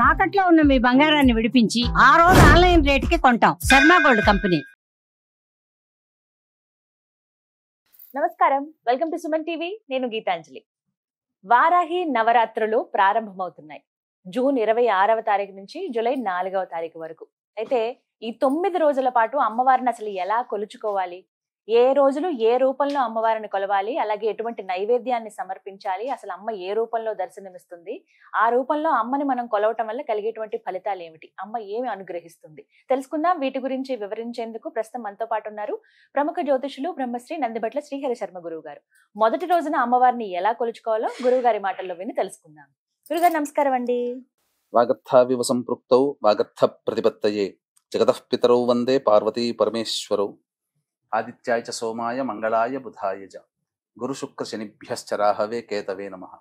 తాకట్లో ఉన్న మీ బంగారాన్ని విడిపించి ఆ రోజు ఆన్లైన్ రేటుకి కొంటాం. Sharma gold company. నమస్కారం, వెల్కమ్ టు సుమన్ టీవీ. నేను గీతాంజలి. వారాహి నవరాత్రులు ప్రారంభమవుతున్నాయి. జూన్ 26వ తారీఖు నుంచి జూలై 4వ తారీఖు వరకు. అయితే ఈ 9 రోజుల పాటు అమ్మవారిని అసలు ఎలా కొలుచుకోవాలి, ఏ రోజులు ఏ రూపంలో అమ్మవారిని కొలవాలి, అలాగే ఎటువంటి నైవేద్యాన్ని సమర్పించాలి, అసలు అమ్మ ఏ రూపంలో దర్శనమిస్తుంది, ఆ రూపంలో అమ్మని మనం కొలవటం వల్ల కలిగేటువంటి ఫలితాలు ఏమిటి, అమ్మ ఏమి అనుగ్రహిస్తుంది తెలుసుకుందాం. వీటి గురించి వివరించేందుకు ప్రస్తుతం మనతో పాటు ఉన్నారు ప్రముఖ జ్యోతిషులు బ్రహ్మశ్రీ నందిబట్ల శ్రీహరి శర్మ గురువు గారు. మొదటి రోజున అమ్మవారిని ఎలా కొలుచుకోవాలో గురువు గారి మాటల్లో విని తెలుసుకుందాం. గురుగారు నమస్కారం అండి. వాగర్థావివ సంపృక్తౌ వాగర్థ ప్రతిపత్తయే జగతః పితరౌ వందే పార్వతీ పరమేశ్వరౌ ఆదిత్యాయ చ సోమాయ మంగళాయ బుధాయ చ గురు శుక్ర శనిభ్యశ్చ రాహవే కేతవే నమః.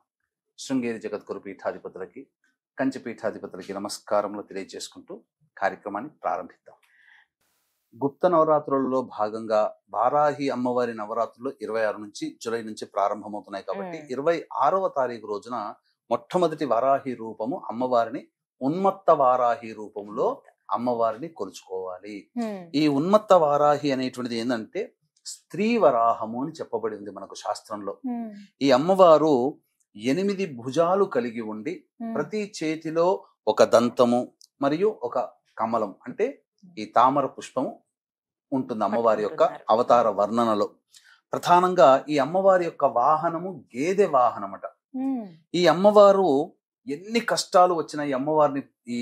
శృంగేరి జగద్గురు పీఠాధిపతులకి కంచి పీఠాధిపతులకి నమస్కారములు తెలియజేసుకుంటూ కార్యక్రమాన్ని ప్రారంభిద్దాం. గుప్త నవరాత్రులలో భాగంగా వారాహి అమ్మవారి నవరాత్రులు 26 నుంచి జూలై నుంచి ప్రారంభమవుతున్నాయి కాబట్టి 26వ తారీఖు రోజున మొట్టమొదటి వారాహి రూపము అమ్మవారిని ఉన్మత్త వారాహి రూపంలో అమ్మవారిని కొలుచుకోవాలి. ఈ ఉన్మత్త వారాహి అనేటువంటిది ఏంటంటే స్త్రీ వరాహము అని చెప్పబడింది మనకు శాస్త్రంలో. ఈ అమ్మవారు 8 భుజాలు కలిగి ఉండి ప్రతి చేతిలో ఒక దంతము మరియు ఒక కమలం అంటే ఈ తామర పుష్పము ఉంటుంది అమ్మవారి యొక్క అవతార వర్ణనలో. ప్రధానంగా ఈ అమ్మవారి యొక్క వాహనము గేదె వాహనమట. ఈ అమ్మవారు ఎన్ని కష్టాలు వచ్చినా ఈ అమ్మవారిని ఈ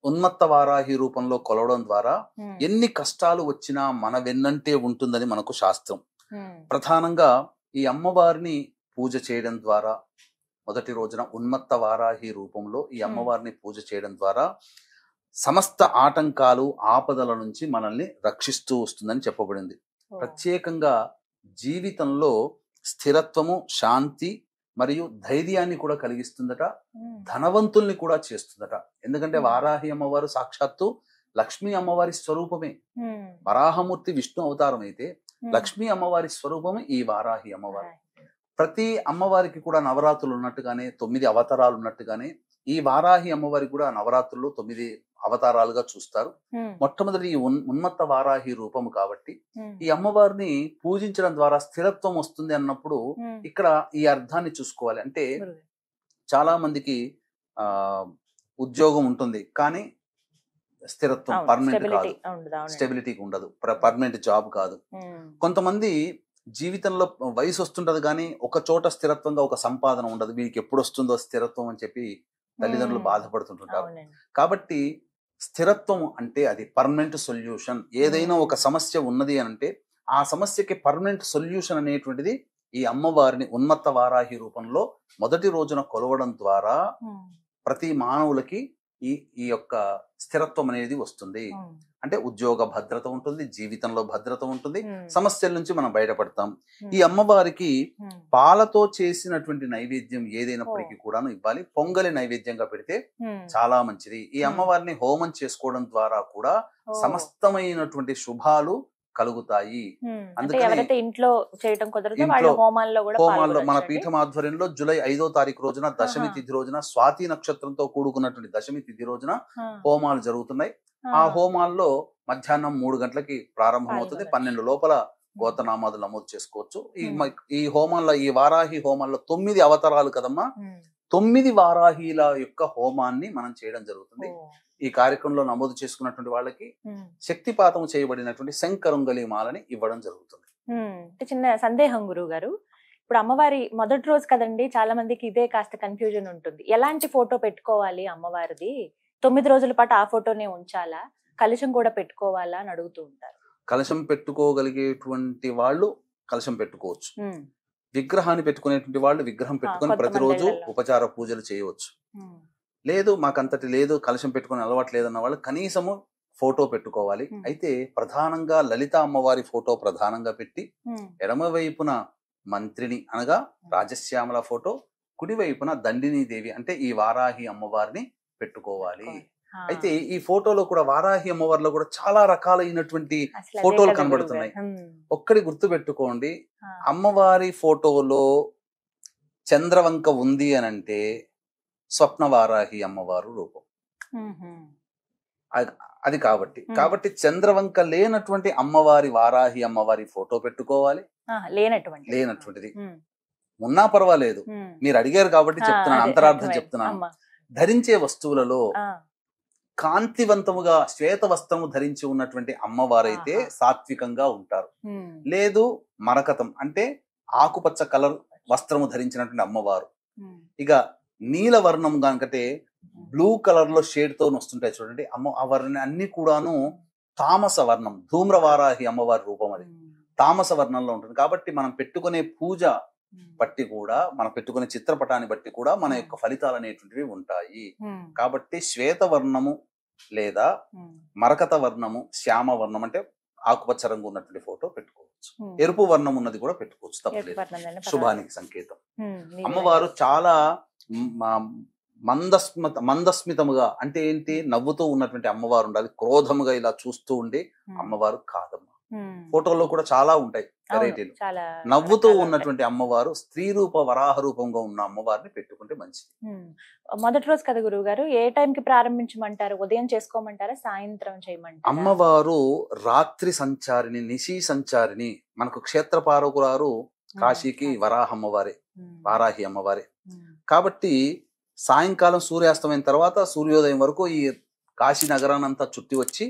ఉన్మత్త వారాహి రూపంలో కొలవడం ద్వారా ఎన్ని కష్టాలు వచ్చినా మన వెన్నంటే ఉంటుందని మనకు శాస్త్రం. ప్రధానంగా ఈ అమ్మవారిని పూజ చేయడం ద్వారా మొదటి రోజున ఉన్మత్త వారాహి రూపంలో ఈ అమ్మవారిని పూజ చేయడం ద్వారా సమస్త ఆటంకాలు ఆపదల నుంచి మనల్ని రక్షిస్తూ వస్తుందని చెప్పబడింది. ప్రత్యేకంగా జీవితంలో స్థిరత్వము, శాంతి మరియు ధైర్యాన్ని కూడా కలిగిస్తుందట, ధనవంతుల్ని కూడా చేస్తుందట. ఎందుకంటే వారాహి అమ్మవారు సాక్షాత్తు లక్ష్మీ అమ్మవారి స్వరూపమే. వరాహమూర్తి విష్ణు అవతారం అయితే లక్ష్మీ అమ్మవారి స్వరూపమే ఈ వారాహి అమ్మవారు. ప్రతి అమ్మవారికి కూడా నవరాత్రులు ఉన్నట్టుగానే 9 అవతారాలు ఉన్నట్టుగానే ఈ వారాహి అమ్మవారికి కూడా నవరాత్రులు 9 అవతారాలుగా చూస్తారు. మొట్టమొదటి ఈ ఉన్మత్త వారాహి రూపము కాబట్టి ఈ అమ్మవారిని పూజించడం ద్వారా స్థిరత్వం వస్తుంది అన్నప్పుడు ఇక్కడ ఈ అర్థాన్ని చూసుకోవాలి. అంటే చాలా మందికి ఉద్యోగం ఉంటుంది కానీ స్థిరత్వం పర్మనెంట్ కాదు, స్టెబిలిటీకి ఉండదు, పర్మనెంట్ జాబ్ కాదు. కొంతమంది జీవితంలో వయసు వస్తుంటది కానీ ఒక చోట స్థిరత్వంగా ఒక సంపాదన ఉండదు. వీరికి ఎప్పుడు వస్తుందో స్థిరత్వం అని చెప్పి తల్లిదండ్రులు బాధపడుతుంటుంటారు. కాబట్టి స్థిరత్వం అంటే అది పర్మనెంట్ సొల్యూషన్. ఏదైనా ఒక సమస్య ఉన్నది అని అంటే ఆ సమస్యకి పర్మనెంట్ సొల్యూషన్ అనేటువంటిది ఈ అమ్మవారిని ఉన్మత్త వారాహి రూపంలో మొదటి రోజున కొలవడం ద్వారా ప్రతి మానవులకి ఈ యొక్క స్థిరత్వం అనేది వస్తుంది. అంటే ఉద్యోగ భద్రత ఉంటుంది, జీవితంలో భద్రత ఉంటుంది, సమస్యల నుంచి మనం బయటపడతాం. ఈ అమ్మవారికి పాలతో చేసినటువంటి నైవేద్యం ఏదైనప్పటికీ కూడాను ఇవ్వాలి. పొంగలి నైవేద్యంగా పెడితే చాలా మంచిది. ఈ అమ్మవారిని హోమం చేసుకోవడం ద్వారా కూడా సమస్తమైనటువంటి శుభాలు కలుగుతాయి. అందుకని ఇంట్లో హోమాల్లో మన పీఠం ఆధ్వర్యంలో జూలై 5వ తారీఖు రోజున దశమి తిథి రోజున స్వాతి నక్షత్రంతో కూడుకున్నటువంటి దశమి తిథి రోజున హోమాలు జరుగుతున్నాయి. ఆ హోమాల్లో మధ్యాహ్నం 3 గంటలకి ప్రారంభమవుతుంది. 12 లోపల గోత్రనామాదులు నమోదు చేసుకోవచ్చు. ఈ హోమాల్లో ఈ వారాహి హోమాల్లో 9 అవతారాలు కదమ్మా, 9 వారాహిల యొక్క హోమాన్ని మనం చేయడం జరుగుతుంది. ఈ కార్యక్రమంలో నమోదు చేసుకున్నటువంటి వాళ్ళకి శక్తిపాతం చేయబడినటువంటి శంకరుంగలి మాలని ఇవ్వడం జరుగుతుంది. చిన్న సందేహం గురువు గారు, ఇప్పుడు అమ్మవారి మొదటి రోజు కదండి, చాలా మందికి ఇదే కాస్త కన్ఫ్యూజన్ ఉంటుంది. ఎలాంటి ఫోటో పెట్టుకోవాలి అమ్మవారిది, 9 రోజుల పాటు ఆ ఫోటోనే ఉంచాలా, కలశం కూడా పెట్టుకోవాలా అని అడుగుతూ ఉంటారు. కలశం పెట్టుకోగలిగేటువంటి వాళ్ళు కలశం పెట్టుకోవచ్చు. విగ్రహాన్ని పెట్టుకునేటువంటి వాళ్ళు విగ్రహం పెట్టుకుని ప్రతిరోజు ఉపచార పూజలు చేయవచ్చు. లేదు మాకంతటి లేదు, కలశం పెట్టుకుని అలవాటు లేదన్న వాళ్ళు కనీసము ఫోటో పెట్టుకోవాలి. అయితే ప్రధానంగా లలిత అమ్మవారి ఫోటో ప్రధానంగా పెట్టి ఎడమ వైపున మంత్రిని అనగా రాజశ్యామల ఫోటో, కుడి వైపున దండిని దేవి అంటే ఈ వారాహి అమ్మవారిని పెట్టుకోవాలి. అయితే ఈ ఫోటోలో కూడా వారాహి అమ్మవారిలో కూడా చాలా రకాలైనటువంటి ఫోటోలు కనబడుతున్నాయి. ఒక్కడి గుర్తు పెట్టుకోండి, అమ్మవారి ఫోటోలో చంద్రవంక ఉంది అని అంటే స్వప్న వారాహి అమ్మవారు రూపం. అది కాబట్టి చంద్రవంక లేనటువంటి అమ్మవారి వారాహి అమ్మవారి ఫోటో పెట్టుకోవాలి. లేనటువంటిది ఉన్నా పర్వాలేదు, మీరు అడిగారు కాబట్టి చెప్తున్నాను, అంతరార్థం చెప్తున్నాను. ధరించే వస్తువులలో కాంతివంతముగా శ్వేత వస్త్రము ధరించి ఉన్నటువంటి అమ్మవారైతే సాత్వికంగా ఉంటారు. లేదు మరకతం అంటే ఆకుపచ్చ కలర్ వస్త్రము ధరించినటువంటి అమ్మవారు. ఇక నీలవర్ణం కనుకంటే బ్లూ కలర్ లో షేడ్ తో వస్తుంటాయి చూడండి, అమ్మవారిని అన్ని కూడాను తామస వర్ణం, ధూమ్రవారాహి అమ్మవారి రూపం అది తామస వర్ణంలో ఉంటుంది. కాబట్టి మనం పెట్టుకునే పూజ బట్టి కూడా, మనం పెట్టుకునే చిత్రపటాన్ని బట్టి కూడా మన యొక్క ఫలితాలు అనేటువంటివి ఉంటాయి. కాబట్టి శ్వేత వర్ణము లేదా మరకత వర్ణము, శ్యామ వర్ణం అంటే ఆకుపచ్చ రంగు ఉన్నటువంటి ఫోటో పెట్టుకోవచ్చు. ఎరుపు వర్ణం ఉన్నది కూడా పెట్టుకోవచ్చు, తప్పలేదు, శుభానికి సంకేతం. అమ్మవారు చాలా మందస్మితముగా అంటే ఏంటి, నవ్వుతూ ఉన్నటువంటి అమ్మవారు ఉండాలి. క్రోధముగా ఇలా చూస్తూ ఉండే అమ్మవారు కాదమ్మ. ఫోటోల్లో కూడా చాలా ఉంటాయి వెరైటీలు. నవ్వుతూ ఉన్నటువంటి అమ్మవారు, స్త్రీ రూప వరాహ రూపంగా ఉన్న అమ్మవారిని పెట్టుకుంటే మంచిది. మొదటి రోజు కదా గురువు గారు, ఏ టైం కి ప్రారంభించమంటారు? ఉదయం చేసుకోమంటారా, సాయంత్రం చేయమంటారా? అమ్మవారు రాత్రి సంచారిని, నిశీ సంచారిని. మనకు క్షేత్రపాలకురారు కాశీకి వరాహ అమ్మవారే, వారాహి అమ్మవారే. కాబట్టి సాయంకాలం సూర్యాస్తమైన తర్వాత సూర్యోదయం వరకు ఈ కాశీ నగరానంతా చుట్టి వచ్చి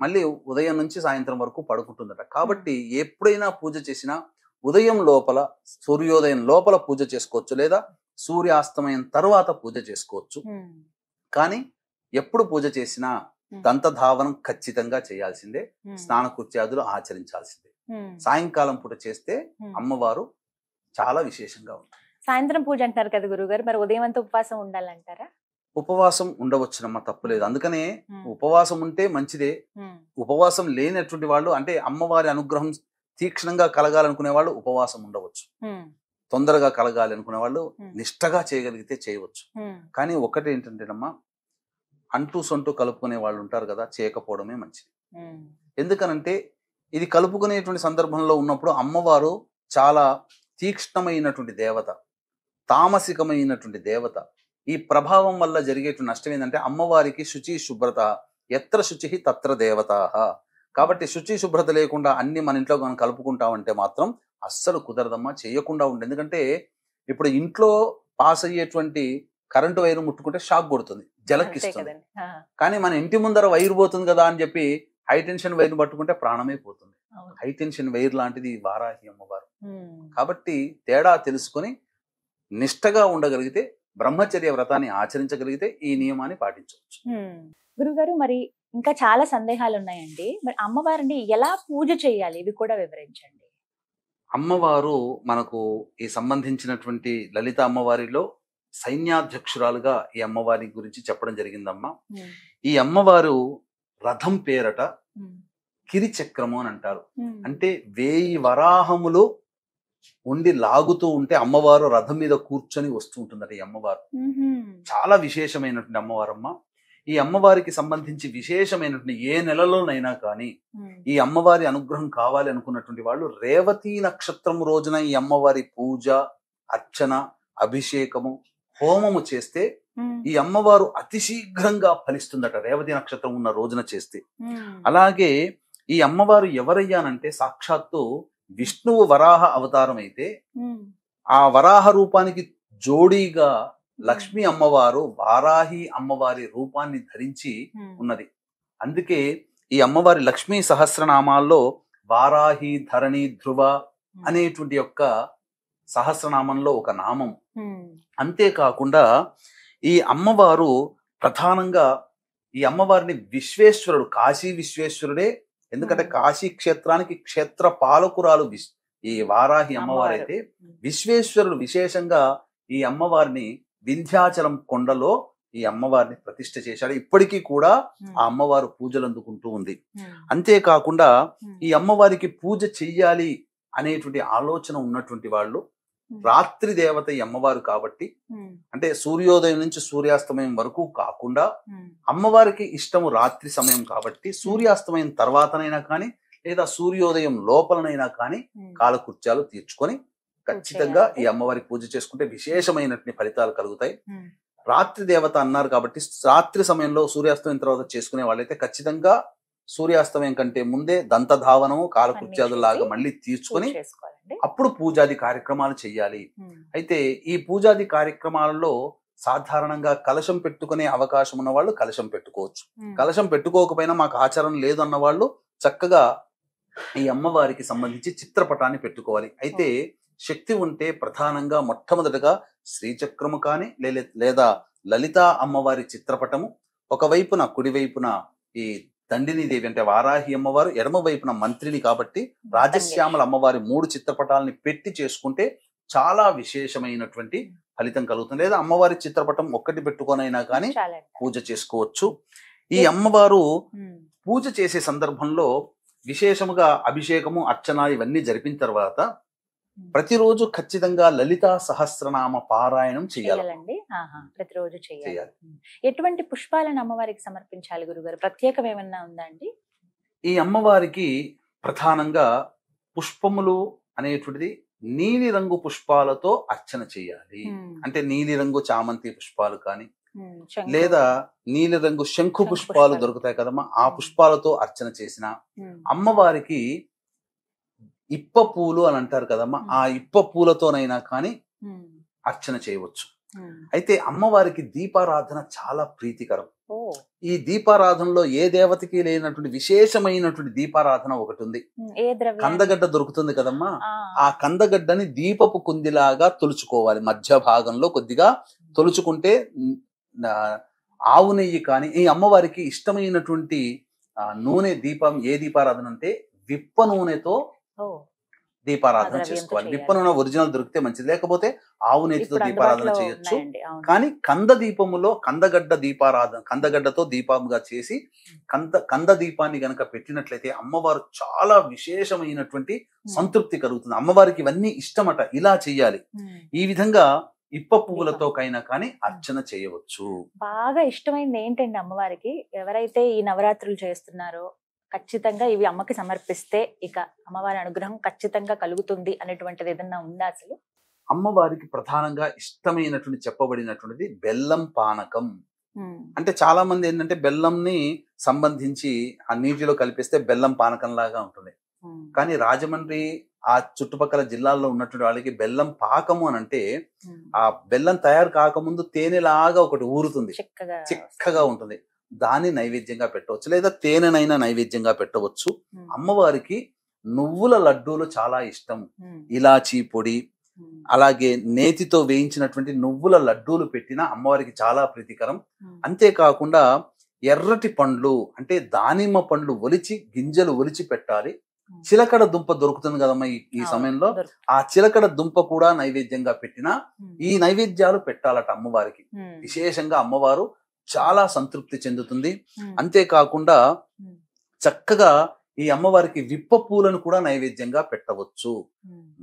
మళ్ళీ ఉదయం నుంచి సాయంత్రం వరకు పడుకుంటుందట. కాబట్టి ఎప్పుడైనా పూజ చేసినా ఉదయం లోపల, సూర్యోదయం లోపల పూజ చేసుకోవచ్చు, లేదా సూర్యాస్తమయం తర్వాత పూజ చేసుకోవచ్చు. కానీ ఎప్పుడు పూజ చేసినా దంతధావనం ఖచ్చితంగా చేయాల్సిందే, స్నానకృత్యాదులు ఆచరించాల్సిందే. సాయంకాలం పూట చేస్తే అమ్మవారు చాలా విశేషంగా ఉంటుంది. సాయంత్రం పూజ అంటారు కదా గురుగారు, మరి ఉదయం అంతా ఉపవాసం ఉండాలంటారా? ఉపవాసం ఉండవచ్చునమ్మా, తప్పులేదు. అందుకనే ఉపవాసం ఉంటే మంచిదే. ఉపవాసం లేనటువంటి వాళ్ళు, అంటే అమ్మవారి అనుగ్రహం తీక్షణంగా కలగాలనుకునే వాళ్ళు ఉపవాసం ఉండవచ్చు. తొందరగా కలగాలి అనుకునే వాళ్ళు నిష్టగా చేయగలిగితే చేయవచ్చు. కానీ ఒకటి ఏంటంటేనమ్మా, అంటూ సొంటూ కలుపుకునే వాళ్ళు ఉంటారు కదా, చేయకపోవడమే మంచిది. ఎందుకనంటే ఇది కలుపుకునేటువంటి సందర్భంలో ఉన్నప్పుడు అమ్మవారు చాలా తీక్ష్ణమైనటువంటి దేవత, తామసికమైనటువంటి దేవత. ఈ ప్రభావం వల్ల జరిగేటువంటి నష్టం ఏంటంటే, అమ్మవారికి శుచి శుభ్రత, ఎత్ర శుచి తత్ర దేవత. కాబట్టి శుచి శుభ్రత లేకుండా అన్ని మన ఇంట్లో మనం కలుపుకుంటామంటే మాత్రం అస్సలు కుదరదమ్మా, చేయకుండా ఉండే. ఎందుకంటే ఇప్పుడు ఇంట్లో పాస్ అయ్యేటువంటి కరెంటు వైరు ముట్టుకుంటే షాక్ కొడుతుంది, జలకిస్తుంది. కానీ మన ఇంటి ముందర వైరు పోతుంది కదా అని చెప్పి హై టెన్షన్ వైర్ పట్టుకుంటే ప్రాణమే పోతుంది. హై టెన్షన్ వైర్ లాంటిది వారాహి అమ్మవారు. కాబట్టి తేడా తెలుసుకొని నిష్టగా ఉండగలిగితే, బ్రహ్మచర్య వ్రతాన్ని ఆచరించగలిగితే ఈ నియమాన్ని పాటించవచ్చు. గురుగారు, మరి ఇంకా చాలా సందేహాలు ఉన్నాయండి. మరి అమ్మవారిని ఎలా పూజ చేయాలి, ఇవి కూడా వివరించండి. అమ్మవారు మనకు ఈ సంబంధించినటువంటి లలిత అమ్మవారిలో సైన్యాధ్యక్షురాలుగా ఈ అమ్మవారి గురించి చెప్పడం జరిగిందమ్మా. ఈ అమ్మవారు రథం పేరట కిరిచక్రము అని అంటారు. అంటే 1000 వరాహములు ఉండి లాగుతూ ఉంటే అమ్మవారు రథం మీద కూర్చొని వస్తూ ఉంటుందట. ఈ అమ్మవారు చాలా విశేషమైనటువంటి అమ్మవారమ్మ. ఈ అమ్మవారికి సంబంధించి విశేషమైనటువంటి ఏ నెలలోనైనా కానీ ఈ అమ్మవారి అనుగ్రహం కావాలి అనుకున్నటువంటి వాళ్ళు రేవతి నక్షత్రం రోజున ఈ అమ్మవారి పూజ, అర్చన, అభిషేకము, హోమము చేస్తే ఈ అమ్మవారు అతి శీఘ్రంగా ఫలిస్తుందట, రేవతి నక్షత్రం ఉన్న రోజున చేస్తే. అలాగే ఈ అమ్మవారు ఎవరయ్యానంటే సాక్షాత్తు విష్ణువు వరాహ అవతారం అయితే ఆ వరాహ రూపానికి జోడీగా లక్ష్మీ అమ్మవారు వారాహి అమ్మవారి రూపాన్ని ధరించి ఉన్నది. అందుకే ఈ అమ్మవారి లక్ష్మీ సహస్రనామాల్లో వారాహి, ధరణి, ధ్రువ అనేటువంటి యొక్క సహస్రనామంలో ఒక నామం. అంతేకాకుండా ఈ అమ్మవారు ప్రధానంగా ఈ అమ్మవారిని విశ్వేశ్వరుడు, కాశీ విశ్వేశ్వరుడే. ఎందుకంటే కాశీ క్షేత్రానికి క్షేత్ర పాలకురాలు ఈ వారాహి అమ్మవారు అయితే, విశ్వేశ్వరుడు విశేషంగా ఈ అమ్మవారిని వింధ్యాచలం కొండలో ఈ అమ్మవారిని ప్రతిష్ఠ చేశాడు. ఇప్పటికీ కూడా ఆ అమ్మవారు పూజలు అందుకుంటూ ఉంది. అంతేకాకుండా ఈ అమ్మవారికి పూజ చెయ్యాలి అనేటువంటి ఆలోచన ఉన్నటువంటి వాళ్ళు రాత్రి దేవత ఈ అమ్మవారు కాబట్టి, అంటే సూర్యోదయం నుంచి సూర్యాస్తమయం వరకు కాకుండా అమ్మవారికి ఇష్టము రాత్రి సమయం కాబట్టి సూర్యాస్తమయం తర్వాతనైనా కానీ లేదా సూర్యోదయం లోపలనైనా కానీ కాలకృత్యాలు తీర్చుకొని ఖచ్చితంగా ఈ అమ్మవారి పూజ చేసుకుంటే విశేషమైనటువంటి ఫలితాలు కలుగుతాయి. రాత్రి దేవత అన్నారు కాబట్టి రాత్రి సమయంలో సూర్యాస్తమయం తర్వాత చేసుకునే వాళ్ళైతే ఖచ్చితంగా సూర్యాస్తమయం కంటే ముందే దంతధావనము కాలకృత్యాదులాగా మళ్ళీ తీర్చుకొని చేసుకోవాలండి. అప్పుడు పూజాది కార్యక్రమాలు చేయాలి. అయితే ఈ పూజాది కార్యక్రమాలలో సాధారణంగా కలశం పెట్టుకునే అవకాశం ఉన్న వాళ్ళు కలశం పెట్టుకోవచ్చు. కలశం పెట్టుకోకపోయినా మాకు ఆచారం లేదు అన్న వాళ్ళు చక్కగా ఈ అమ్మవారికి సంబంధించి చిత్రపటాన్ని పెట్టుకోవాలి. అయితే శక్తి ఉంటే ప్రధానంగా మొట్టమొదటగా శ్రీచక్రము కానీ లేదా లలితా అమ్మవారి చిత్రపటము, ఒకవైపున కుడివైపున ఈ దండిని దేవి అంటే వారాహి అమ్మవారు, ఎడమ వైపున మంత్రిని కాబట్టి రాజశ్యామల అమ్మవారి 3 చిత్రపటాలని పెట్టి చేసుకుంటే చాలా విశేషమైనటువంటి ఫలితం కలుగుతుంది. లేదా అమ్మవారి చిత్రపటం ఒక్కటి పెట్టుకొనైనా కానీ పూజ చేసుకోవచ్చు. ఈ అమ్మవారు పూజ చేసే సందర్భంలో విశేషముగా అభిషేకము, అర్చన ఇవన్నీ జరిపిన తర్వాత ప్రతిరోజు ఖచ్చితంగా లలితా సహస్రనామ పారాయణం చేయాలండి. ప్రతిరోజు చేయాలి. ఎటువంటి పుష్పాలను అమ్మవారికి సమర్పించాలి గురుగారు? ప్రత్యేకం ఏమన్నా ఉందా అండి? ఈ అమ్మవారికి ప్రధానంగా పుష్పములు అనేటువంటిది నీలి రంగు పుష్పాలతో అర్చన చేయాలి. అంటే నీలి రంగు చామంతి పుష్పాలు కానీ లేదా నీలి రంగు శంఖు పుష్పాలు దొరుకుతాయి కదమ్మా, ఆ పుష్పాలతో అర్చన చేసిన అమ్మవారికి ఇప్ప పూలు అని అంటారు కదమ్మా, ఆ ఇప్ప పూలతోనైనా కానీ అర్చన చేయవచ్చు. అయితే అమ్మవారికి దీపారాధన చాలా ప్రీతికరం. ఈ దీపారాధనలో ఏ దేవతకి లేనటువంటి విశేషమైనటువంటి దీపారాధన ఒకటి ఉంది. కందగడ్డ దొరుకుతుంది కదమ్మా, ఆ కందగడ్డని దీపపు కుందిలాగా తొలుచుకోవాలి. మధ్య భాగంలో కొద్దిగా తొలుచుకుంటే ఆవు నెయ్యి కానీ, ఈ అమ్మవారికి ఇష్టమైనటువంటి నూనె దీపం ఏ దీపారాధన అంటే విప్ప నూనెతో దీపారాధన చేసుకోవాలి. విప్ప నూనె ఒరిజినల్ దొరికితే మంచిది, లేకపోతే ఆవు నెయ్యితో దీపారాధన చేయొచ్చు. కానీ కంద దీపములో కందగడ్డతో దీపంగా చేసి కంద దీపాన్ని గనక పెట్టినట్లయితే అమ్మవారు చాలా విశేషమైనటువంటి సంతృప్తి కలుగుతుంది. అమ్మవారికి ఇవన్నీ ఇష్టమట, ఇలా చెయ్యాలి. ఈ విధంగా ఇప్ప పువ్వులతో కైనా కానీ అర్చన చేయవచ్చు. బాగా ఇష్టమైనది ఏంటండి అమ్మవారికి? ఎవరైతే ఈ నవరాత్రులు చేస్తున్నారో ఖచ్చితంగా ఇవి అమ్మకి సమర్పిస్తే ఇక అమ్మవారి అనుగ్రహం ఖచ్చితంగా కలుగుతుంది అనేటువంటిది ఏదన్నా ఉందా అసలు? అమ్మవారికి ప్రధానంగా ఇష్టమైనటువంటి చెప్పబడినటువంటిది బెల్లం పానకం. అంటే చాలా మంది ఏంటంటే బెల్లంని సంబంధించి ఆ నీటిలో కలిపిస్తే బెల్లం పానకం లాగా ఉంటుంది. కానీ రాజమండ్రి ఆ చుట్టుపక్కల జిల్లాల్లో ఉన్నటువంటి వాళ్ళకి బెల్లం పాకము అని అంటే ఆ బెల్లం తయారు కాకముందు తేనెలాగా ఒకటి ఊరుతుంది, చిక్కగా ఉంటుంది. దాన్ని నైవేద్యంగా పెట్టవచ్చు, లేదా తేనెనైనా నైవేద్యంగా పెట్టవచ్చు. అమ్మవారికి నువ్వుల లడ్డూలు చాలా ఇష్టం. ఇలాచీ పొడి, అలాగే నేతితో వేయించినటువంటి నువ్వుల లడ్డూలు పెట్టిన అమ్మవారికి చాలా ప్రీతికరం. అంతేకాకుండా ఎర్రటి పండ్లు అంటే దానిమ్మ పండ్లు ఒలిచి గింజలు ఒలిచి పెట్టాలి. చిలకడ దుంప దొరుకుతుంది కదమ్మా ఈ సమయంలో, ఆ చిలకడ దుంప కూడా నైవేద్యంగా పెట్టిన ఈ నైవేద్యాలు పెట్టాలట అమ్మవారికి. విశేషంగా అమ్మవారు చాలా సంతృప్తి చెందుతుంది. అంతేకాకుండా చక్కగా ఈ అమ్మవారికి విప్ప పూలను కూడా నైవేద్యంగా పెట్టవచ్చు.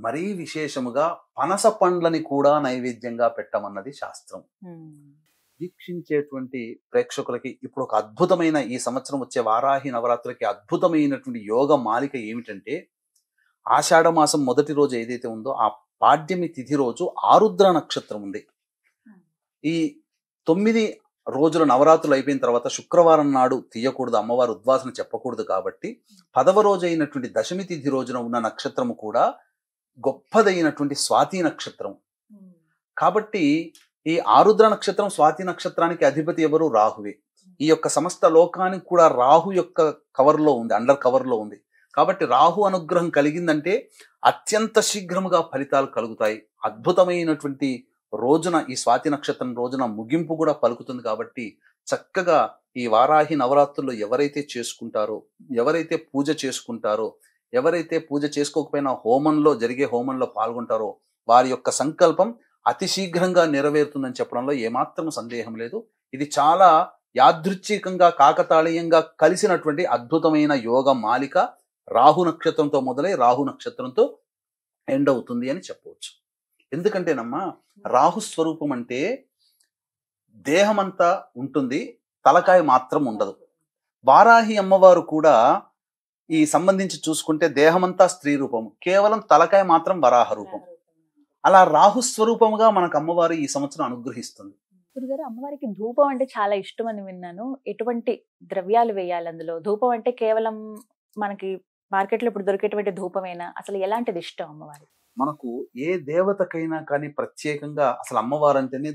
మరీ విశేషముగా పనస పండ్లని కూడా నైవేద్యంగా పెట్టమన్నది శాస్త్రం. వీక్షించేటువంటి ప్రేక్షకులకి ఇప్పుడు ఒక అద్భుతమైన ఈ సంవత్సరం వచ్చే వారాహి నవరాత్రులకి అద్భుతమైనటువంటి యోగ మాలిక ఏమిటంటే, ఆషాఢ మాసం మొదటి రోజు ఏదైతే ఉందో ఆ పాడ్యమి తిథి రోజు ఆరుద్ర నక్షత్రం ఉంది. ఈ 9 రోజుల నవరాత్రులు అయిపోయిన తర్వాత శుక్రవారం నాడు తీయకూడదు, అమ్మవారు ఉద్వాసన చెప్పకూడదు. కాబట్టి 10వ రోజు అయినటువంటి దశమి తిథి రోజున ఉన్న నక్షత్రము కూడా గొప్పదైనటువంటి స్వాతి నక్షత్రం. కాబట్టి ఈ ఆరుద్ర నక్షత్రం స్వాతి నక్షత్రానికి అధిపతి ఎవరు? రాహువే. ఈ యొక్క సమస్త లోకానికి కూడా రాహు యొక్క కవర్లో ఉంది, అండర్ కవర్లో ఉంది. కాబట్టి రాహు అనుగ్రహం కలిగిందంటే అత్యంత శీఘ్రముగా ఫలితాలు కలుగుతాయి. అద్భుతమైనటువంటి రోజున ఈ స్వాతి నక్షత్రం రోజున ముగింపు కూడా పలుకుతుంది. కాబట్టి చక్కగా ఈ వారాహి నవరాత్రుల్లో ఎవరైతే చేసుకుంటారో, ఎవరైతే పూజ చేసుకుంటారో, ఎవరైతే పూజ చేసుకోకపోయినా జరిగే హోమంలో పాల్గొంటారో వారి యొక్క సంకల్పం అతి శీఘ్రంగా నెరవేరుతుందని చెప్పడంలో ఏమాత్రం సందేహం లేదు. ఇది చాలా యాదృచ్ఛికంగా కాకతాళీయంగా కలిసినటువంటి అద్భుతమైన యోగ మాలిక. రాహు నక్షత్రంతో మొదలై రాహు నక్షత్రంతో ఎండ్ అవుతుంది అని చెప్పవచ్చు. ఎందుకంటేనమ్మా రాహు స్వరూపం అంటే దేహమంతా ఉంటుంది, తలకాయ మాత్రం ఉండదు. వారాహి అమ్మవారు కూడా ఈ సంబంధించి చూసుకుంటే దేహమంతా స్త్రీ రూపం, కేవలం తలకాయ మాత్రం వరాహ రూపం. అలా రాహు స్వరూపముగా మనకు అమ్మవారు ఈ సంవత్సరం అనుగ్రహిస్తుంది. గురుగారు, అమ్మవారికి ధూపం అంటే చాలా ఇష్టం అని విన్నాను. ఎటువంటి ద్రవ్యాలు వేయాలి అందులో? ధూపం అంటే కేవలం మనకి మార్కెట్ లో ఇప్పుడు దొరికేటువంటి ధూపమేనా? అసలు ఎలాంటిది ఇష్టం అమ్మవారి? మనకు ఏ దేవతకైనా కానీ ప్రత్యేకంగా అసలు అమ్మవారంటేనే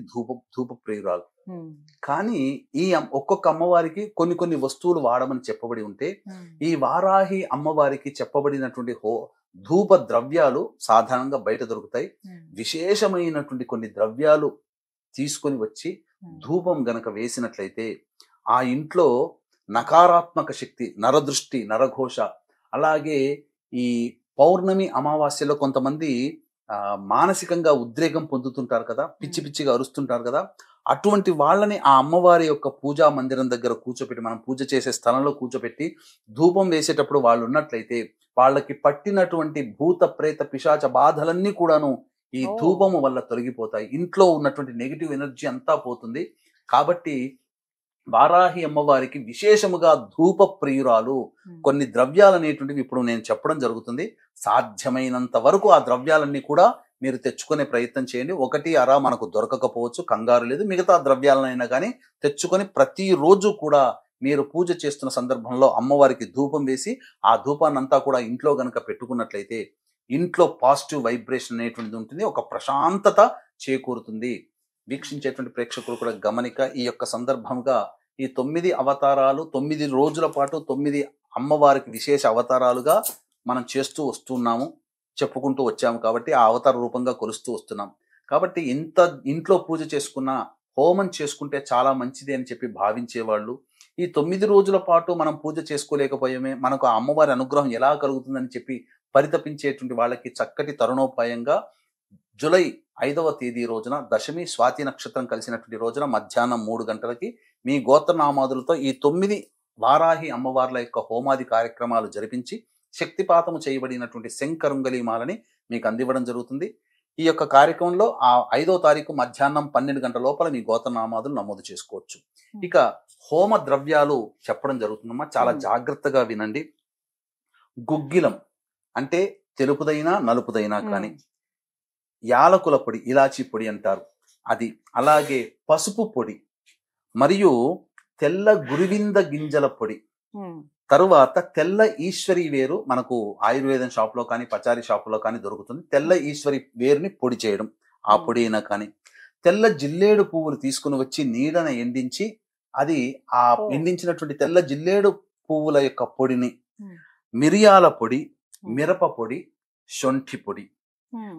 ధూప ప్రియురాలు. కానీ ఒక్కొక్క అమ్మవారికి కొన్ని కొన్ని వస్తువులు వాడమని చెప్పబడి ఉంటే, ఈ వారాహి అమ్మవారికి చెప్పబడినటువంటి ధూప ద్రవ్యాలు సాధారణంగా బయట దొరుకుతాయి. విశేషమైనటువంటి కొన్ని ద్రవ్యాలు తీసుకొని వచ్చి ధూపం గనక వేసినట్లయితే ఆ ఇంట్లో నకారాత్మక శక్తి, నరదృష్టి, నరఘోష, అలాగే ఈ పౌర్ణమి అమావాస్యలో కొంతమంది మానసికంగా ఉద్రేకం పొందుతుంటారు కదా, పిచ్చి పిచ్చిగా అరుస్తుంటారు కదా, అటువంటి వాళ్ళని ఆ అమ్మవారి యొక్క పూజా మందిరం దగ్గర కూర్చోపెట్టి, మనం పూజ చేసే స్థలంలో కూర్చోపెట్టి ధూపం వేసేటప్పుడు వాళ్ళు ఉన్నట్లయితే వాళ్ళకి పట్టినటువంటి భూత ప్రేత పిశాచ బాధలన్నీ కూడాను ఈ ధూపము వల్ల తొలగిపోతాయి. ఇంట్లో ఉన్నటువంటి నెగిటివ్ ఎనర్జీ అంతా పోతుంది. కాబట్టి వారాహి అమ్మవారికి విశేషముగా ధూప ప్రియురాలు. కొన్ని ద్రవ్యాలు అనేటువంటివి ఇప్పుడు నేను చెప్పడం జరుగుతుంది. సాధ్యమైనంత వరకు ఆ ద్రవ్యాలన్నీ కూడా మీరు తెచ్చుకునే ప్రయత్నం చేయండి. ఒకటి అరా మనకు దొరకకపోవచ్చు, కంగారు లేదు. మిగతా ద్రవ్యాలనైనా కానీ తెచ్చుకొని ప్రతిరోజు కూడా మీరు పూజ చేస్తున్న సందర్భంలో అమ్మవారికి ధూపం వేసి ఆ ధూపాన్ని అంతా కూడా ఇంట్లో గనక పెట్టుకున్నట్లయితే ఇంట్లో పాజిటివ్ వైబ్రేషన్ అనేటువంటిది ఉంటుంది. ఒక ప్రశాంతత చేకూరుతుంది. వీక్షించేటువంటి ప్రేక్షకులు కూడా గమనిక, ఈ యొక్క సందర్భంగా ఈ 9 అవతారాలు 9 రోజుల పాటు 9 అమ్మవారికి విశేష అవతారాలుగా మనం చేస్తూ వస్తున్నాము, చెప్పుకుంటూ వచ్చాము. కాబట్టి ఆ అవతార రూపంగా కొలుస్తూ వస్తున్నాం. కాబట్టి ఇంట్లో పూజ చేసుకున్న, హోమం చేసుకుంటే చాలా మంచిది అని చెప్పి భావించేవాళ్ళు, ఈ 9 రోజుల పాటు మనం పూజ చేసుకోలేకపోయామే, మనకు ఆ అమ్మవారి అనుగ్రహం ఎలా కలుగుతుందని చెప్పి పరితపించేటువంటి వాళ్ళకి చక్కటి తరుణోపాయంగా జూలై 5వ తేదీ రోజున దశమి స్వాతి నక్షత్రం కలిసినటువంటి రోజున మధ్యాహ్నం 3 గంటలకి మీ గోత్రనామాదులతో ఈ 9 వారాహి అమ్మవార్ల యొక్క హోమాది కార్యక్రమాలు జరిపించి శక్తిపాతము చేయబడినటువంటి శంకరుంగలీమాలని మీకు అందివ్వడం జరుగుతుంది. ఈ యొక్క కార్యక్రమంలో ఆ 5వ తారీఖు మధ్యాహ్నం 12 గంటల లోపల మీ గోత్రనామాదులు నమోదు చేసుకోవచ్చు. ఇక హోమ ద్రవ్యాలు చెప్పడం జరుగుతుందమ్మా, చాలా జాగ్రత్తగా వినండి. గుగ్గిలం అంటే తెలుపుదైనా నలుపుదైనా కానీ, యాలకుల పొడి, ఇలాచీ పొడి అంటారు అది, అలాగే పసుపు పొడి మరియు తెల్ల గురివింద గింజల పొడి, తరువాత తెల్ల ఈశ్వరి వేరు మనకు ఆయుర్వేదం షాప్లో కానీ పచారీ షాపులో కానీ దొరుకుతుంది. తెల్ల ఈశ్వరి వేరుని పొడి చేయడం, ఆ పొడి అయినా కానీ, తెల్ల జిల్లేడు పువ్వులు తీసుకుని వచ్చి నీడన ఎండించి అది ఆ ఎండించినటువంటి తెల్ల జిల్లేడు పువ్వుల యొక్క పొడిని, మిరియాల పొడి, మిరప పొడి, శొంఠి పొడి,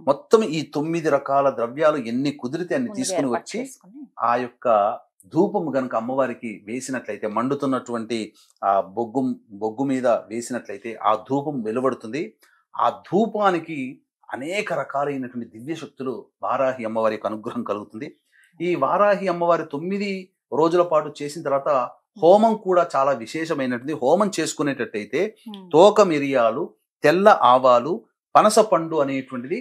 మొత్తం ఈ 9 రకాల ద్రవ్యాలు ఎన్ని కుదిరితే అన్ని తీసుకుని వచ్చి ఆ యొక్క ధూపం గనుక అమ్మవారికి వేసినట్లయితే, మండుతున్నటువంటి ఆ బొగ్గు మీద వేసినట్లయితే ఆ ధూపం వెలువడుతుంది. ఆ ధూపానికి అనేక రకాలైనటువంటి దివ్య శక్తులు వారాహి అమ్మవారి యొక్క అనుగ్రహం కలుగుతుంది. ఈ వారాహి అమ్మవారి 9 రోజుల పాటు చేసిన తర్వాత హోమం కూడా చాలా విశేషమైనటువంటి. హోమం చేసుకునేటట్టయితే తోక మిరియాలు, తెల్ల ఆవాలు, పనస పండు అనేటువంటిది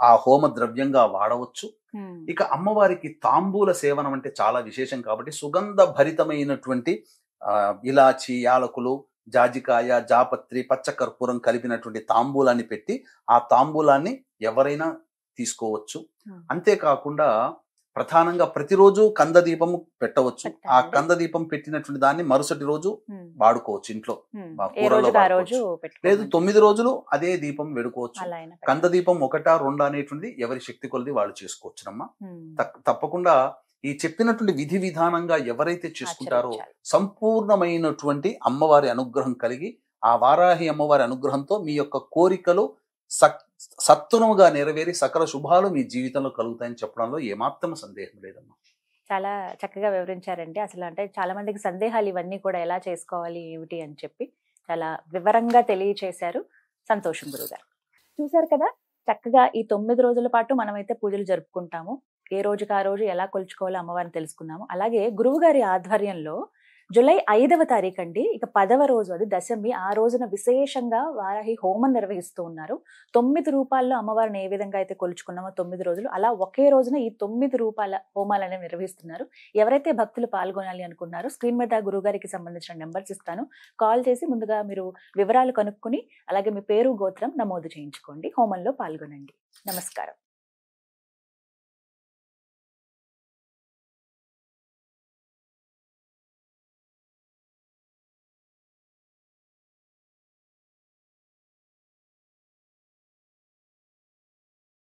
ఆ హోమ ద్రవ్యంగా వాడవచ్చు. ఇక అమ్మవారికి తాంబూల సేవనం అంటే చాలా విశేషం కాబట్టి సుగంధ భరితమైనటువంటి ఇలాచి, యాలకులు, జాజికాయ, జాపత్రి, పచ్చకర్పూరం కలిపినటువంటి తాంబూలాన్ని పెట్టి ఆ తాంబూలాన్ని ఎవరైనా తీసుకోవచ్చు. అంతేకాకుండా ప్రధానంగా ప్రతిరోజు కంద దీపము పెట్టవచ్చు. ఆ కంద దీపం పెట్టినటువంటి దాన్ని మరుసటి రోజు వాడుకోవచ్చు ఇంట్లో, లేదు 9 రోజులు అదే దీపం వెడుకోవచ్చు. కంద దీపం 1, 2 అనేటువంటి ఎవరి శక్తి కొలది వాళ్ళు చేసుకోవచ్చునమ్మా. తప్పకుండా ఈ చెప్పినటువంటి విధి విధానంగా ఎవరైతే చేసుకుంటారో సంపూర్ణమైనటువంటి అమ్మవారి అనుగ్రహం కలిగి, ఆ వారాహి అమ్మవారి అనుగ్రహంతో మీ యొక్క కోరికలు సత్తునుగా నెరవేరి సకల శుభాలు మీ జీవితంలో కలుగుతాయని చెప్పడంలో ఏమాత్రం సందేహం లేదమ్మా. చాలా చక్కగా వివరించారండి. అసలు అంటే చాలా మందికి సందేహాలు ఇవన్నీ కూడా ఎలా చేసుకోవాలి ఏమిటి అని చెప్పి చాలా వివరంగా తెలియచేశారు. సంతోషం గురుగారు. చూసారు కదా, చక్కగా ఈ 9 రోజుల పాటు మనమైతే పూజలు జరుపుకుంటాము. ఏ రోజుకి ఆ రోజు ఎలా కొలుచుకోవాలో అమ్మవారిని తెలుసుకున్నాము. అలాగే గురువు గారి ఆధ్వర్యంలో జూలై 5వ తారీఖు అండి, ఇక 10వ రోజు, అది దశమి, ఆ రోజున విశేషంగా వారాహి హోమం నిర్వహిస్తూ ఉన్నారు. 9 రూపాల్లో అమ్మవారిని ఏ విధంగా అయితే కొలుచుకున్నామో 9 రోజులు, అలా ఒకే రోజున ఈ 9 రూపాల హోమాలు అనేవి నిర్వహిస్తున్నారు. ఎవరైతే భక్తులు పాల్గొనాలి అనుకున్నారో స్క్రీన్ మీద గురుగారికి సంబంధించిన నెంబర్స్ ఇస్తాను. కాల్ చేసి ముందుగా మీరు వివరాలు కనుక్కుని అలాగే మీ పేరు, గోత్రం నమోదు చేయించుకోండి. హోమంలో పాల్గొనండి. నమస్కారం.